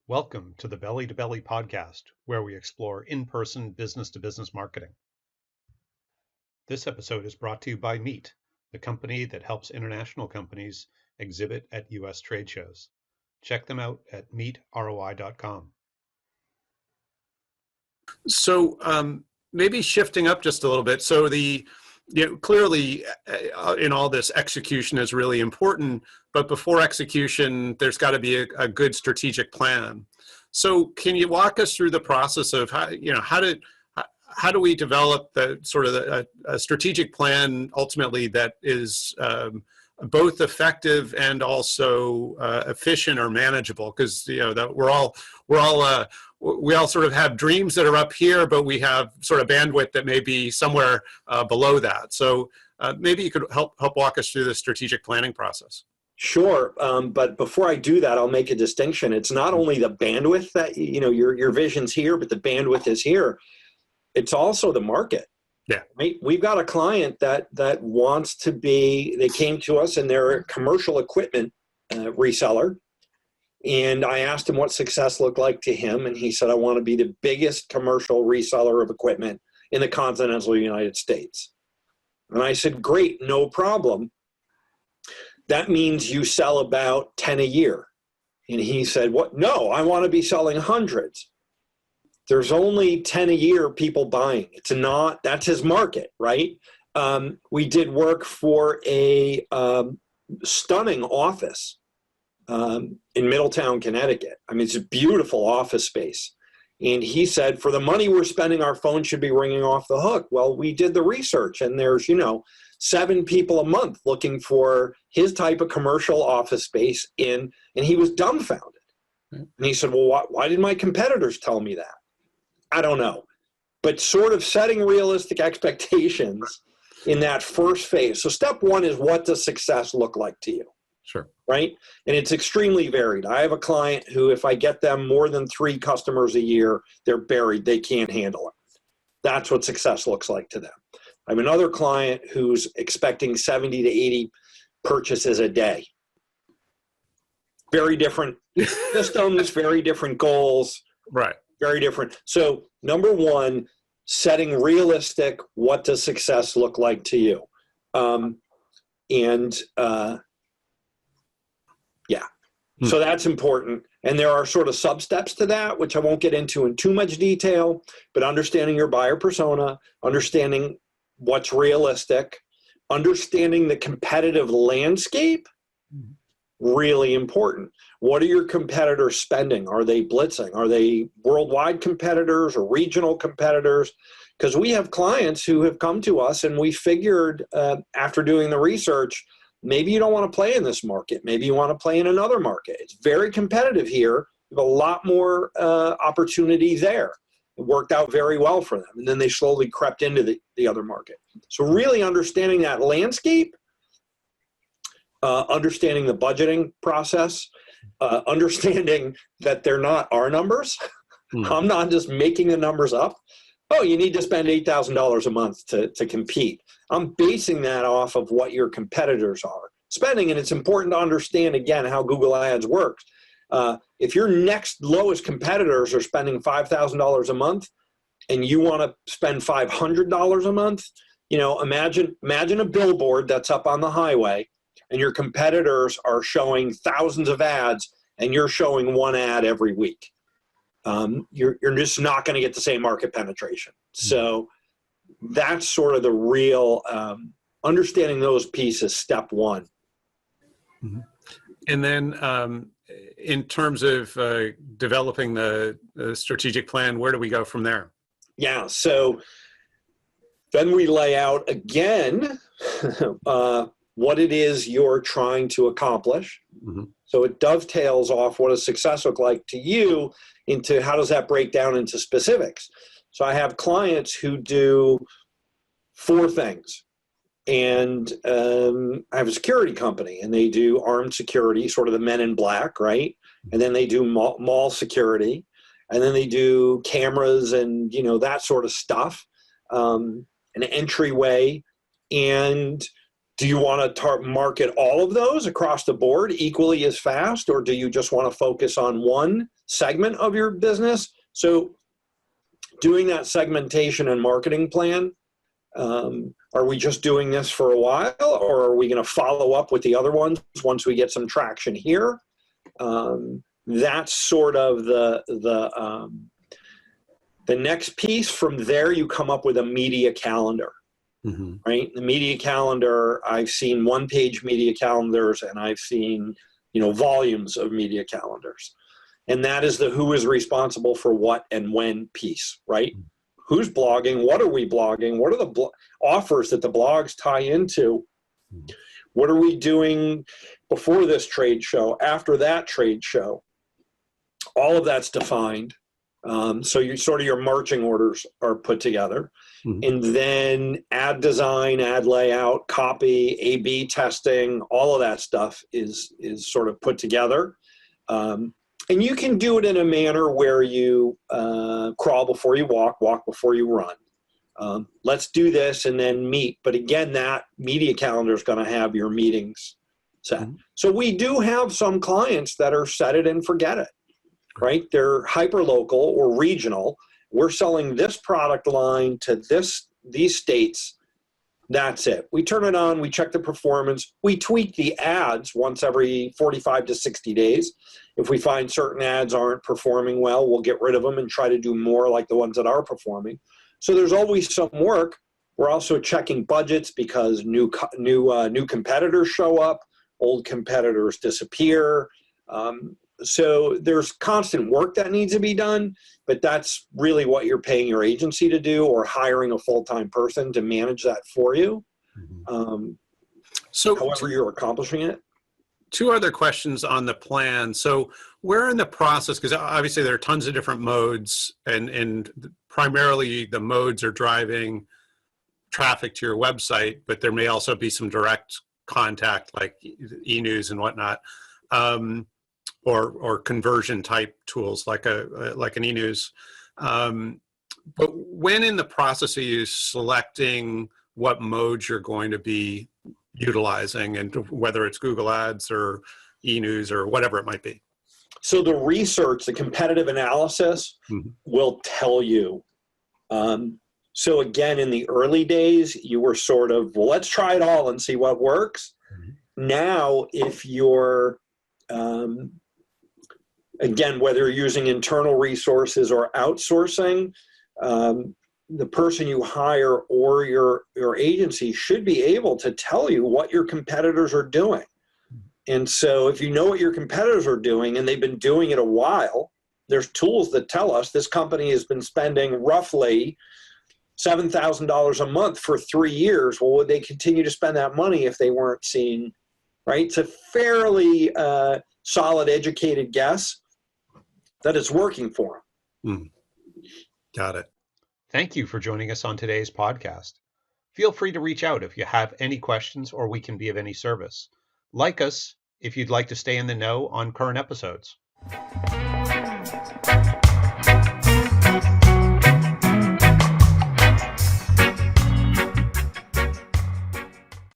Welcome to the Belly to Belly podcast, where we explore in-person business-to-business marketing. This episode is brought to you by Meet, the company that helps international companies exhibit at U.S. trade shows. Check them out at meetroi.com. So maybe shifting up just a little bit. So clearly in all this, execution is really important, but before execution, there's got to be a good strategic plan. So can you walk us through the process of how do we develop the sort of a strategic plan ultimately that is both effective and also efficient or manageable? Because that we all sort of have dreams that are up here, but we have sort of bandwidth that may be somewhere below that. So maybe you could help walk us through the strategic planning process. Sure, but before I do that, I'll make a distinction. It's not only the bandwidth that your vision's here, but the bandwidth is here. It's also the market. Yeah, right. We've got a client that wants to be. They came to us and they're a commercial equipment reseller. And I asked him what success looked like to him, and he said, I want to be the biggest commercial reseller of equipment in the continental United States. And I said, great, no problem. That means you sell about 10 a year. And he said, what? No, I want to be selling hundreds. There's only 10 a year people buying. That's his market, right? We did work for a stunning office in Middletown, Connecticut. I mean, it's a beautiful office space. And he said, for the money we're spending, our phone should be ringing off the hook. Well, we did the research, and there's, 7 people a month looking for his type of commercial office space and he was dumbfounded. And he said, well, why did my competitors tell me that? I don't know. But sort of setting realistic expectations in that first phase. So step one is, what does success look like to you? Sure. Right? And it's extremely varied. I have a client who, if I get them more than 3 customers a year, they're buried. They can't handle it. That's what success looks like to them. I have another client who's expecting 70 to 80 purchases a day. Very different systems, very different goals. Right. Very different. So number one, setting realistic, what does success look like to you? So that's important. And there are sort of sub-steps to that, which I won't get into in too much detail, but understanding your buyer persona, understanding what's realistic, understanding the competitive landscape, really important. What are your competitors spending? Are they blitzing? Are they worldwide competitors or regional competitors? Because we have clients who have come to us and we figured after doing the research, maybe you don't want to play in this market. Maybe you want to play in another market. It's very competitive here. You have a lot more opportunity there. It worked out very well for them. And then they slowly crept into the other market. So really understanding that landscape, understanding the budgeting process, understanding that they're not our numbers. I'm not just making the numbers up. Oh, you need to spend $8,000 a month to compete. I'm basing that off of what your competitors are spending, and it's important to understand, again, how Google Ads works. If your next lowest competitors are spending $5,000 a month and you want to spend $500 a month, imagine a billboard that's up on the highway and your competitors are showing thousands of ads and you're showing one ad every week. You're just not going to get the same market penetration. So that's sort of the real understanding those pieces, step one. And then in terms of developing the strategic plan, where do we go from there? Yeah, so then we lay out again what it is you're trying to accomplish. So it dovetails off what does success look like to you into how does that break down into specifics. So I have clients who do 4 things. And I have a security company, and they do armed security, sort of the Men in Black, right? And then they do mall security, and then they do cameras and, that sort of stuff, an entryway. And do you want to market all of those across the board equally as fast, or do you just want to focus on one segment of your business. So doing that segmentation and marketing plan, are we just doing this for a while, or are we going to follow up with the other ones once we get some traction here? That's sort of the next piece. From there, you come up with a media calendar, right? The media calendar, I've seen one-page media calendars, and I've seen, volumes of media calendars. And that is the who is responsible for what and when piece, right? Who's blogging? What are we blogging? What are the offers that the blogs tie into? What are we doing before this trade show, after that trade show? All of that's defined. So your marching orders are put together. And then ad design, ad layout, copy, A/B testing, all of that stuff is sort of put together. And you can do it in a manner where you crawl before you walk, walk before you run. Let's do this and then meet. But again, that media calendar is going to have your meetings set. So we do have some clients that are set it and forget it, right? They're hyper-local or regional. We're selling this product line to these states. That's it. We turn it on. We check the performance. We tweak the ads once every 45 to 60 days. If we find certain ads aren't performing well, we'll get rid of them and try to do more like the ones that are performing. So there's always some work. We're also checking budgets because new competitors show up, old competitors disappear. So there's constant work that needs to be done, but that's really what you're paying your agency to do, or hiring a full-time person to manage that for you. However you're accomplishing it. Two other questions on the plan. So where in the process, because obviously there are tons of different modes, and primarily the modes are driving traffic to your website, but there may also be some direct contact like e-news and whatnot. Or conversion type tools like an e-news. But when in the process are you selecting what modes you're going to be utilizing, and whether it's Google Ads or e-news or whatever it might be? So the research, the competitive analysis will tell you. So again, in the early days, you were sort of, well, let's try it all and see what works. Now, if you're again, whether you're using internal resources or outsourcing, the person you hire or your agency should be able to tell you what your competitors are doing. And so if you know what your competitors are doing and they've been doing it a while, there's tools that tell us this company has been spending roughly $7,000 a month for 3 years. Well, would they continue to spend that money if they weren't seeing, right? It's a fairly solid, educated guess that it's working for them. Got it. Thank you for joining us on today's podcast. Feel free to reach out if you have any questions or we can be of any service. Like us if you'd like to stay in the know on current episodes.